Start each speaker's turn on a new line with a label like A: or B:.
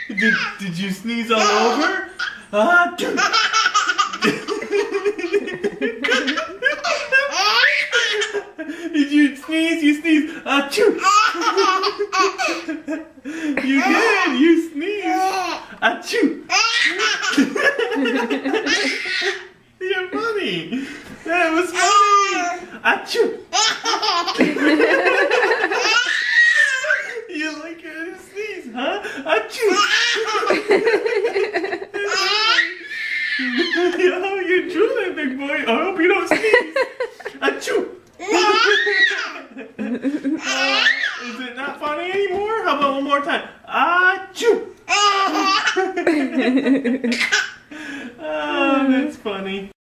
A: Did you sneeze all over? Achoo! Did you sneeze? You sneeze. Achoo! You did. You sneezed. Achoo! You're funny. That was funny. Achoo! You like to sneeze, huh? Achoo! Oh, you're drooling, big boy. I hope you don't sneeze. Achoo! Is it not funny anymore? How about one more time? Achoo!